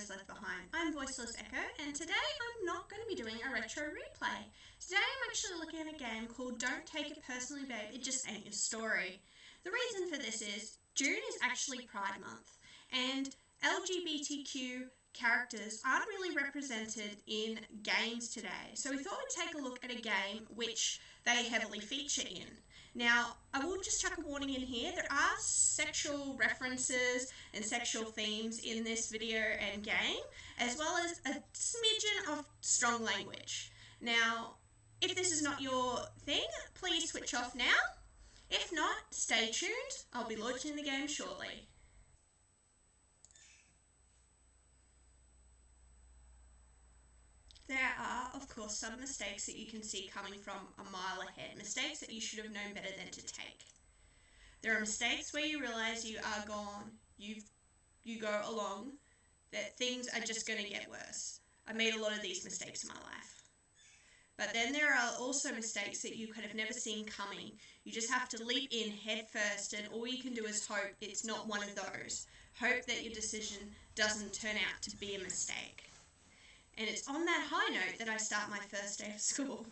Shadows Left Behind. I'm VoicelessEcho, and today I'm not going to be doing a retro replay. Today I'm actually looking at a game called Don't Take It Personally Babe, It Just Ain't Your Story. The reason for this is June is actually Pride Month, and LGBTQ characters aren't really represented in games today. So we thought we'd take a look at a game which they heavily feature in. Now, I will just chuck a warning in here. There are sexual references and sexual themes in this video and game, as well as a smidgen of strong language. Now, if this is not your thing, please switch off now. If not, stay tuned. I'll be launching the game shortly. There are, of course, some mistakes that you can see coming from a mile ahead, mistakes that you should have known better than to take. There are mistakes where you realise you are gone, you go along, that things are just going to get worse. I made a lot of these mistakes in my life. But then there are also mistakes that you could have never seen coming. You just have to leap in head first, and all you can do is hope it's not one of those. Hope that your decision doesn't turn out to be a mistake. And it's on that high note that I start my first day of school.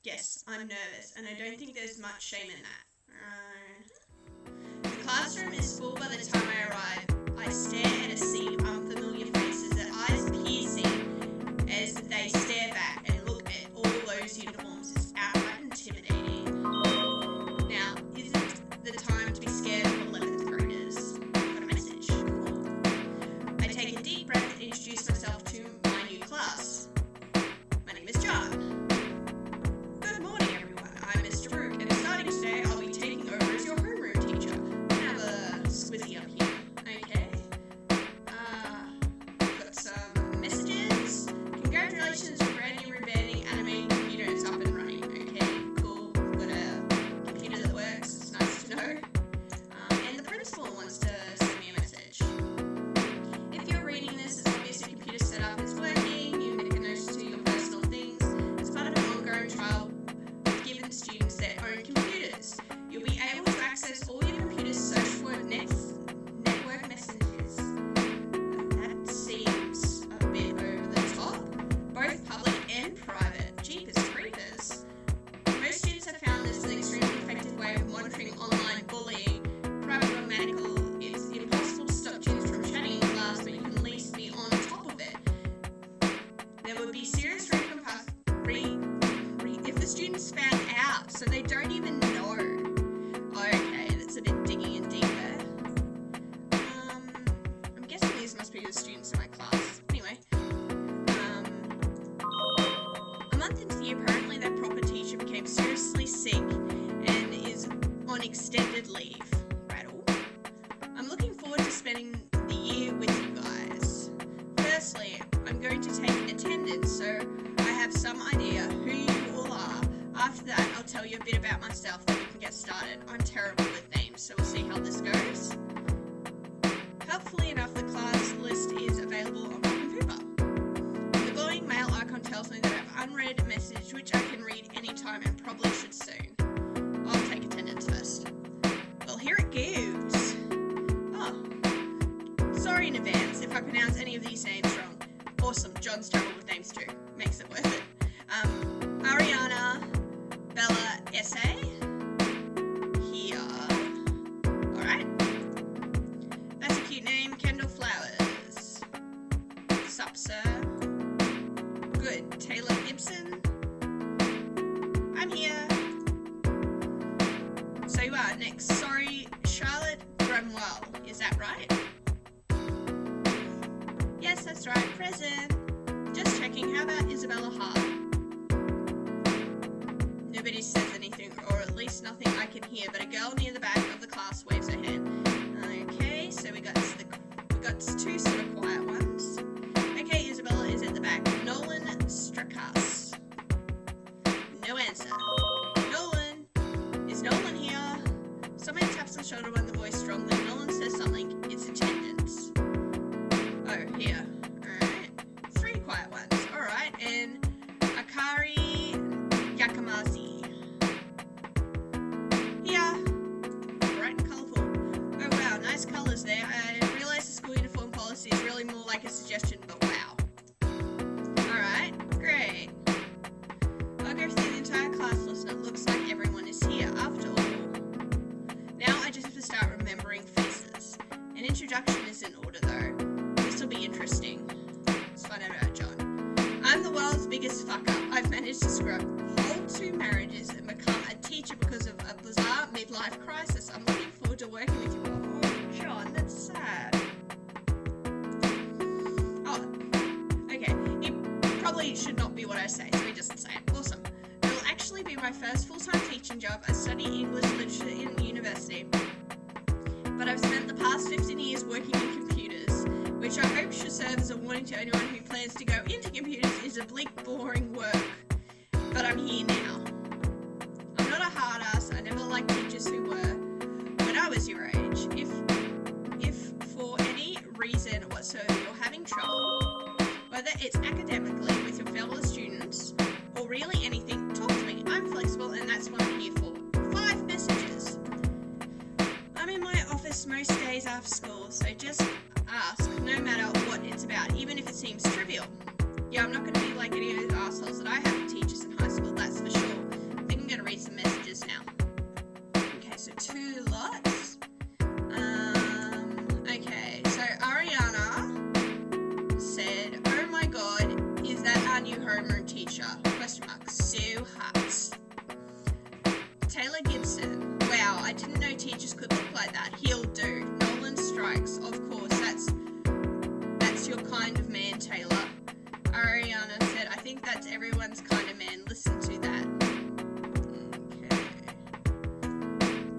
Yes, I'm nervous, and I don't think there's much shame in that. The classroom is full by the time I arrive. I stare at a sea of unfamiliar faces, their eyes piercing as they stare back and look at all those uniforms. It's outright intimidating. Now, isn't the time to be scared of 11th graders? Got a message. Cool. I take a deep breath and introduce myself to my new class. My name is John. Good morning, everyone. I'm Mr. Rook, and starting today, I'll be taking over as your homeroom teacher. I have a squizzy up here. Okay. Got some messages. Congratulations for brand new rebanding animating computer is up and running. Okay, cool. Got a computer that works. It's nice to know. And the principal wants to send me a message. If you're reading this, it's obvious your computer setup is working. You make a note to your personal things. It's part of an ongoing trial giving students their own computers. You'll be able to access all your computer's social network messages. That seems a bit over the top. Both public and private. Jeepers creepers. Most students have found this an extremely effective way of monitoring online bullying. Private or medical, it's impossible to stop students from chatting in class, but you can at least be on top of it. There would be serious repercussions if the students found out, so they don't even know. Okay, that's a bit digging in deep there. I'm guessing these must be the students in my class. Anyway. A month into the year, apparently that proper teacher became seriously sick and is on extended leave. Rattle. I'm looking forward to spending the year with you guys. Firstly, I'm going to take attendance, so I have some idea who you all are. After that, I'll tell you a bit about myself, then we can get started. I'm terrible with names, so we'll see how this goes. Helpfully enough, the class list is available on my computer. The glowing mail icon tells me that I have unread message, which I can read anytime and probably should soon. I'll take attendance first. Well, here it goes. Oh, sorry in advance if I pronounce any of these names wrong. Awesome, John's terrible with names too. Makes it worth it. Ariana, Bella, S.A. Here. Alright. That's a cute name. Kendall Flowers. Sup, sir? Good. Taylor Gibson. I'm here. So you are. Next. Sorry, Charlotte Brumwell. Is that right? Yes, that's right. Present. Just checking. How about Isabella Hart? Nobody says anything, or at least nothing I can hear, but a girl near the back of the class waves her hand. Okay, so we got two sort of quiet ones. Okay, Isabella is at the back. Nolan Strakas. No answer. Nolan! Is Nolan here? Somebody taps on the shoulder when the voice strongly. Nolan says something. It's attendance. Oh, here. Alright. Three quiet ones. introduction is in order though. This will be interesting. Let's find out about John. I'm the world's biggest fucker. I've managed to screw up whole 2 marriages and become a teacher because of a bizarre midlife crisis. I'm looking forward to working with you. Oh, John, that's sad. Oh, okay. It probably should not be what I say, so he doesn't say it. Awesome. It will actually be my first full-time teaching job. I study English literature in university, but I've spent the past 15 years working in computers, which I hope should serve as a warning to anyone who plans to go into computers is a bleak, boring work. But I'm here now. I'm not a hard ass. I never liked teachers who were when I was your age. If for any reason whatsoever you're having trouble, whether it's academically with your fellow students or really anything, talk to me. I'm flexible and that's what I'm here for. 5 messages. I'm in my office most days after school, so just ask no matter what it's about, even if it seems trivial. Yeah, I'm not going to be like any of those assholes that I have with teachers in high school, that's for sure. I think I'm going to read some messages now. Okay, so 2 lots. Okay, so Ariana said, oh my god, is that our new homeroom teacher? Question mark. So hot. Taylor Gibson, wow, I didn't know teachers could look like that. He'll do. Nolan Strikes, of course, that's your kind of man, Taylor. Ariana said, I think that's everyone's kind of man. Listen to that.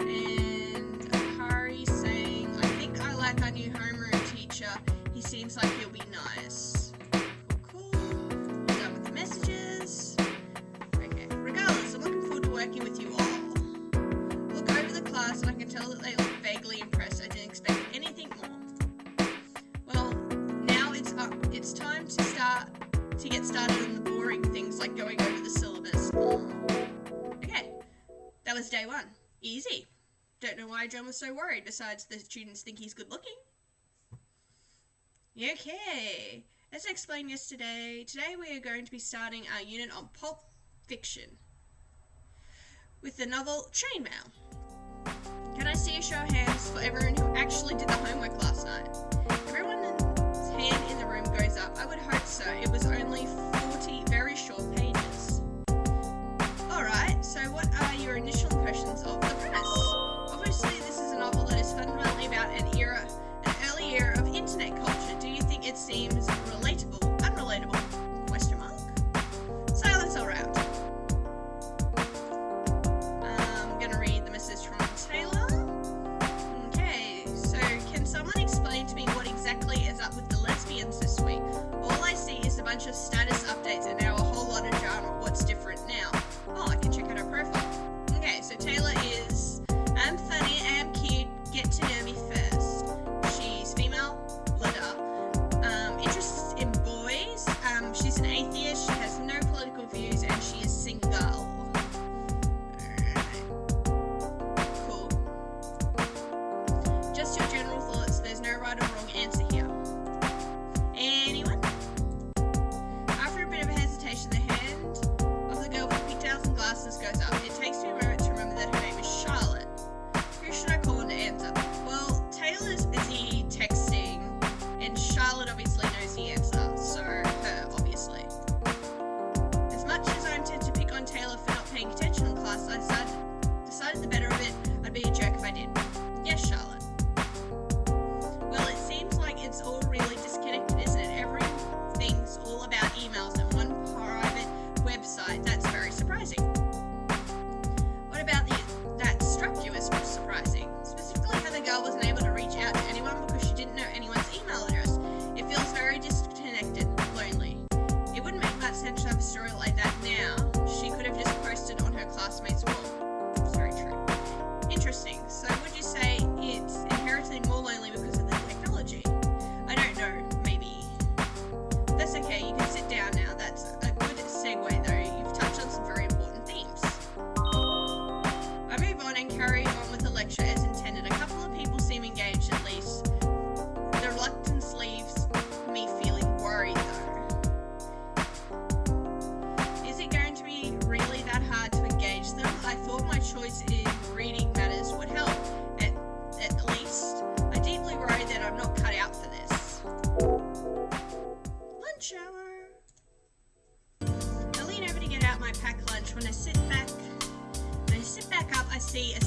Okay. And Hari saying, I think I like our new homeroom teacher. He seems like he'll be nice. Cool. Done with the messages. Okay. Regardless, I'm looking forward to working with you all. Look over the class and I can tell that they look vaguely impressed. I didn't expect anything more. Well, now it's time to get started on the boring things like going over the syllabus. Okay, that was day 1. Easy. Don't know why John was so worried, besides the students think he's good looking. Okay, as I explained yesterday, today we are going to be starting our unit on Pulp Fiction with the novel Chainmail. Can I see a show of hands for everyone who actually did the homework last night? Everyone's hand in the room goes up. I would hope so. It was only 40 very short pages. Alright, so what are your initial impressions of the premise? Obviously, this is a novel that is fundamentally about an early era of internet culture. Do you think it seems relatable? Unrelatable? Question mark. Silence all round. I'm gonna read the message from Taylor. Okay,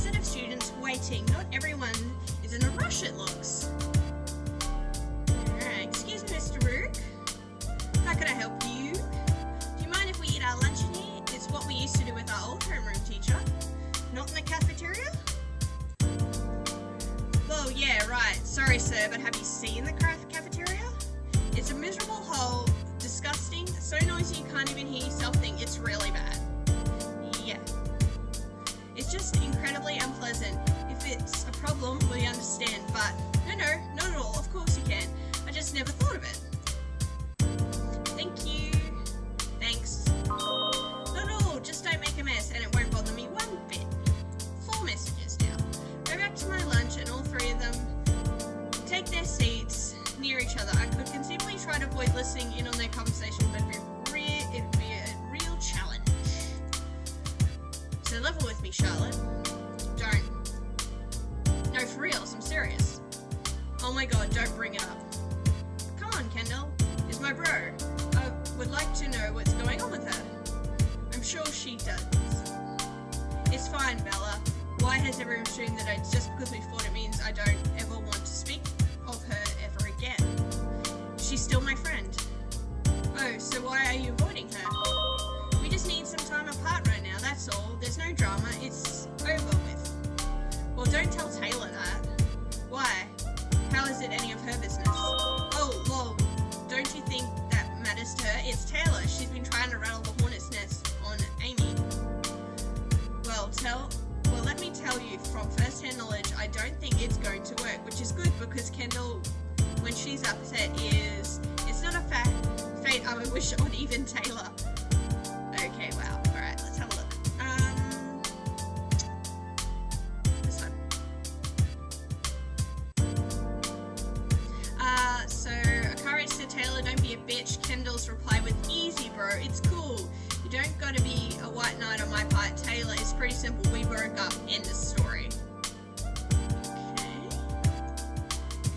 set of students waiting. Not everyone is in a rush, it looks. Alright, excuse me, Mr. Rook. How can I help you? Do you mind if we eat our lunch in here? It's what we used to do with our old homeroom teacher. Not in the cafeteria? Oh, yeah, right. Sorry, sir, but have you seen the cafeteria? It's a miserable hole, disgusting, so noisy you can't even hear yourself think. It's really bad. Yeah. It's just incredibly unpleasant. If it's a problem, we understand, but no, not at all. Of course you can. I just never thought of it. Thank you. Thanks. Not at all. Just don't make a mess, and it won't bother me one bit. 4 messages now. Go back to my lunch, and all 3 of them take their seats near each other. I could conceivably try to avoid listening in on their conversation, but it'd be a real challenge. So level with me, Charlotte. Don't. No, for reals, I'm serious. Oh my god, don't bring it up. Come on, Kendall. Is my bro. I would like to know what's going on with her. I'm sure she does. It's fine, Bella. Why has everyone assumed that just because we fought it means I don't ever want to speak of her ever again? She's still my friend. Oh, so why are you avoiding her? We just need some time apart right now, that's all. There's no drama, it's over with. Well, don't tell Taylor that. Why? How is it any of her business? Oh, lol. Don't you think that matters to her? It's Taylor. She's been trying to rattle the hornet's nest on Amy. Well, let me tell you from first-hand knowledge, I don't think it's going to work, which is good because Kendall, when she's upset, it's not a fate I would wish on even Taylor. Okay, wow. Alright, let's have a look. This one. So Akari said, Taylor, don't be a bitch. Kendall's reply with, easy, bro. It's cool. You don't gotta be a white knight on my part. Taylor, it's pretty simple. We broke up. End of story. Okay.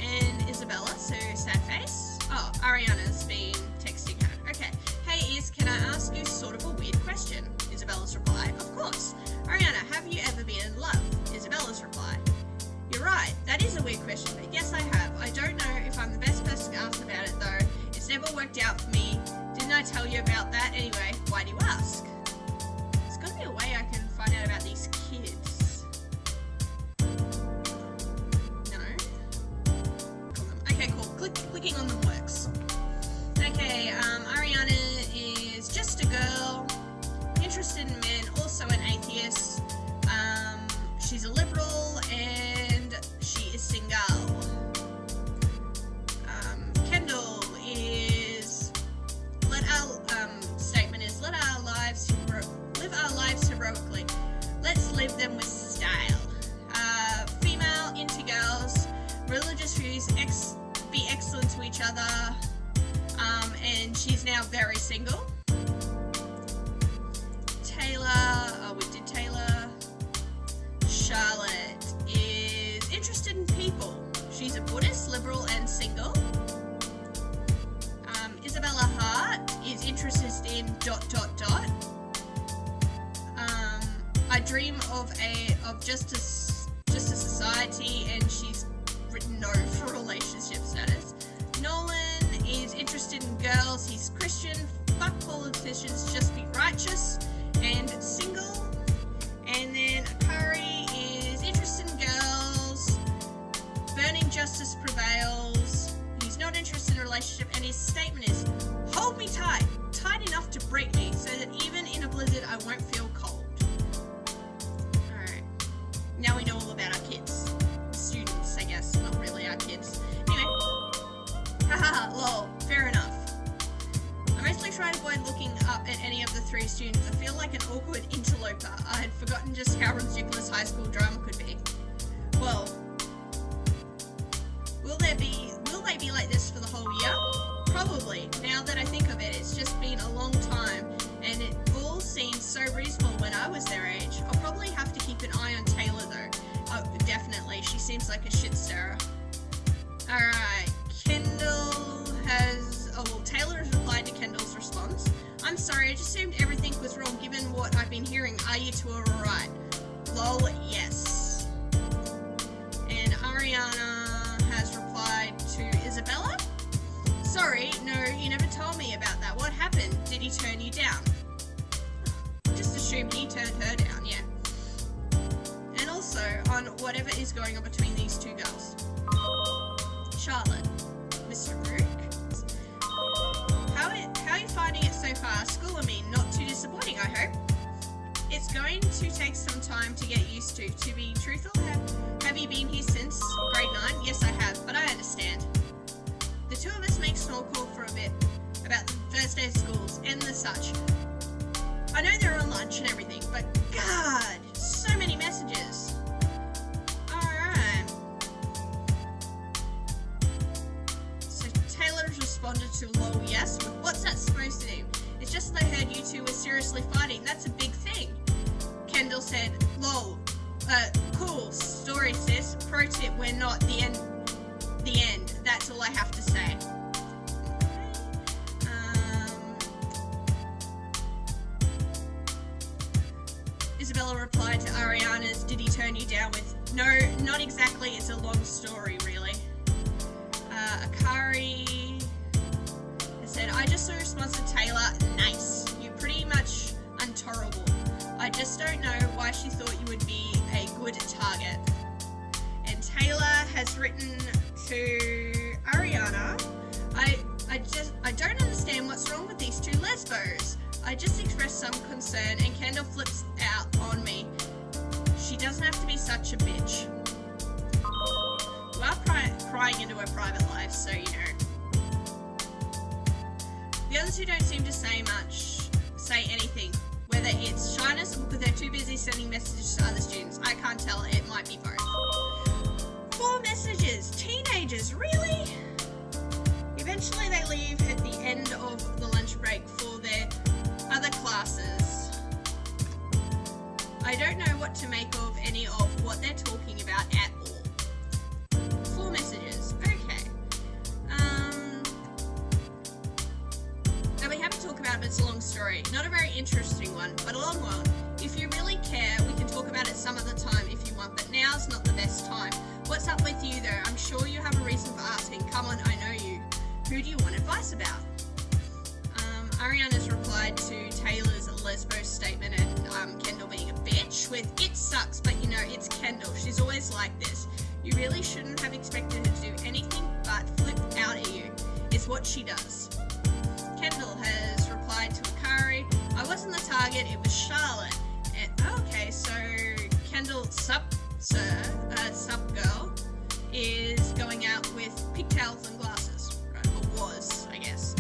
And Isabella, so sad face. Oh, Ariana's been texting her. Okay. Hey, Is, can I ask you sort of a weird question? Isabella's reply. Of course. Ariana, have you ever been in love? Isabella's reply. You're right. That is a weird question, but yes, I have. I don't know if I'm the best person to ask about it, though. It's never worked out for me. Didn't I tell you about that? Anyway, why do you ask? There's got to be a way I can find out about these kids. No? Okay, cool. Clicking on them works. Okay, Ariana is just a girl, interested in men, also an atheist. She's a liberal, and she is single. Kendall is... statement is, live our lives heroically. Let's live them with style. Female, into girls, religious views, be excellent to each other, and she's now very single. Taylor, we did Taylor. Charlotte is interested in people. She's a Buddhist, liberal, and single. Isabella Hart is interested in ... I dream of just a society, and she's written no for relationship status. Nolan is interested in girls. He's Christian. Fuck politicians. Just be righteous and single. And then Akari is interested in girls. Burning justice prevails. He's not interested in a relationship, and his statement is, hold me tight enough to break me, so that even in a blizzard I won't feel cold. Alright. Now we know all about our kids. Students, I guess, not really our kids. Anyway. Haha, lol, fair enough. I mostly try to avoid looking up at any of the 3 students. I feel like an awkward interloper. I had forgotten just how ridiculous high school drama could be. Well, will they be like this for the whole year? Probably. Now that I think of it, it's just been a long time, and it all seemed so reasonable when I was their age. I'll probably have to keep an eye on Taylor, though. Oh, definitely. She seems like a shit stirrer. Alright, Kendall has... Oh, well, Taylor has replied to Kendall's response. I'm sorry, I just assumed everything was wrong given what I've been hearing. Are you two alright? Lol, yes. on whatever is going on between these two girls. Charlotte, Mr. Rook, how are you finding it so far? School, I mean, not too disappointing, I hope. It's going to take some time to get used to. To be truthful, have you been here since grade 9? Yes, I have, but I understand. The two of us make small talk for a bit about the first day of schools and the such. I know they're on lunch and everything, but God, so many messages. Alright. So Taylor's responded to lol yes. What's that supposed to do? It's just that I heard you two were seriously fighting. That's a big thing. Kendall said, lol. Cool. Story, sis. Pro tip, we're not the end. The end. That's all I have to say. Isabella replied to Ariana's, did he turn you down with, no, not exactly, it's a long story, really. Akari said, I just saw a response to Taylor, nice. You're pretty much untorable. I just don't know why she thought you would be a good target. And Taylor has written to Ariana, I don't understand what's wrong with these two lesbos. I just expressed some concern and Kendall flips out on me. She doesn't have to be such a bitch. You are prying into her private life, so you know. The other two don't seem to say anything. Whether it's shyness or because they're too busy sending messages to other students. I can't tell, it might be both. 4 messages! Teenagers, really? Eventually they leave at the end of the lunch break for their other classes. I don't know what to make of any of what they're talking about at all. 4 messages, okay. I'll be happy to talk about it, but it's a long story. Not a very interesting one, but a long one. If you really care, we can talk about it some other time if you want, but now's not the best time. What's up with you though? I'm sure you have a reason for asking. Come on, I know you. Who do you want advice about? Ariana's replied to Taylor's lesbo statement and Kendall being a bitch with, it sucks, but you know, it's Kendall. She's always like this. You really shouldn't have expected her to do anything but flip out at you. It's what she does. Kendall has replied to Akari, I wasn't the target, it was Charlotte. And, okay, so Kendall, sup girl, is going out with pigtails and glasses. Right, or was, I guess.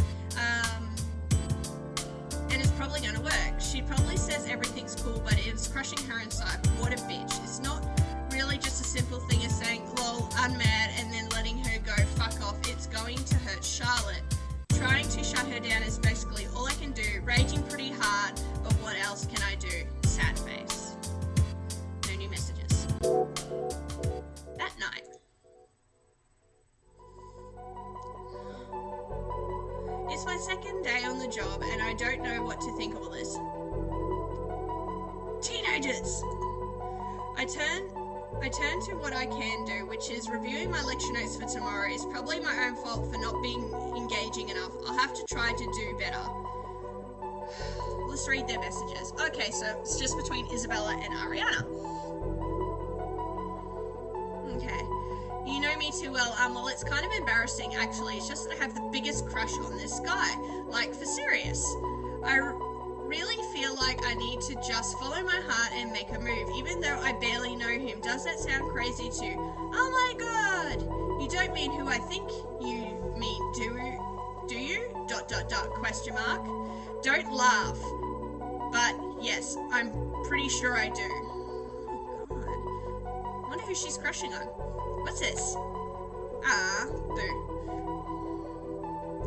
And it's probably going to work. She probably says everything's cool, but it's crushing her inside. What a bitch. It's not really just a simple thing as saying, lol, unmad, and then letting her go fuck off. It's going to hurt Charlotte. Trying to shut her down is basically all I can do. Raging pretty hard, but what else can I do? Sad face. No new messages. That night. It's my second day on the job and I don't know what to think of all this. Teenagers! I turn to what I can do, which is reviewing my lecture notes for tomorrow. Is probably my own fault for not being engaging enough. I'll have to try to do better. Let's read their messages. Okay, so it's just between Isabella and Ariana. Okay. You know me too well. Well, it's kind of embarrassing, actually. It's just that I have the biggest crush on this guy. Like, for serious. I really feel like I need to just follow my heart and make a move, even though I barely know him. Does that sound crazy too? Oh my god! You don't mean who I think you mean, do you? ... question mark. Don't laugh. But, yes, I'm pretty sure I do. Oh god. I wonder who she's crushing on. What's this? Ah, boo.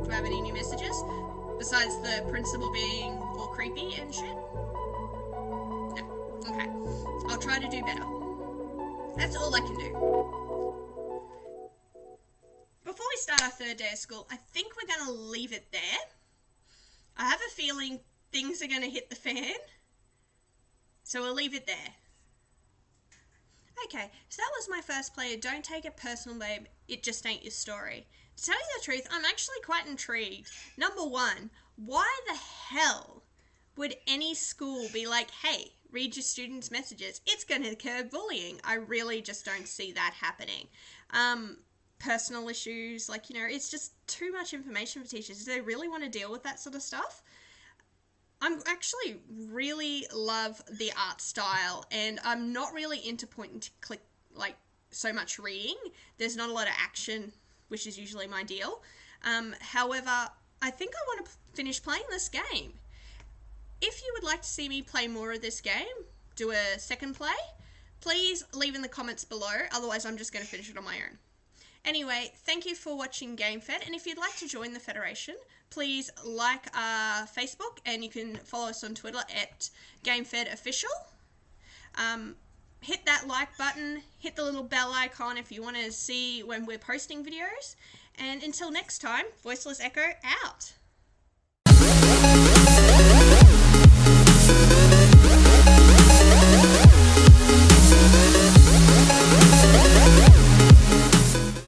Do I have any new messages? Besides the principal being all creepy and shit? No. Okay. I'll try to do better. That's all I can do. Before we start our third day of school, I think we're going to leave it there. I have a feeling things are going to hit the fan. So we'll leave it there. Okay, so that was my first player. Don't take it personal, babe. It just ain't your story. To tell you the truth, I'm actually quite intrigued. Number one, why the hell would any school be like, hey, read your students' messages. It's going to curb bullying. I really just don't see that happening. Personal issues, like, you know, it's just too much information for teachers. Do they really want to deal with that sort of stuff? I'm actually really love the art style, and I'm not really into point and click, like, so much reading. There's not a lot of action, which is usually my deal. However, I think I want to finish playing this game. If you would like to see me play more of this game, do a second play, please leave in the comments below. Otherwise, I'm just going to finish it on my own. Anyway, thank you for watching GameFed, and if you'd like to join the Federation, please like our Facebook, and you can follow us on Twitter at GameFedOfficial. Hit that like button, hit the little bell icon if you want to see when we're posting videos, and until next time, Voiceless Echo out.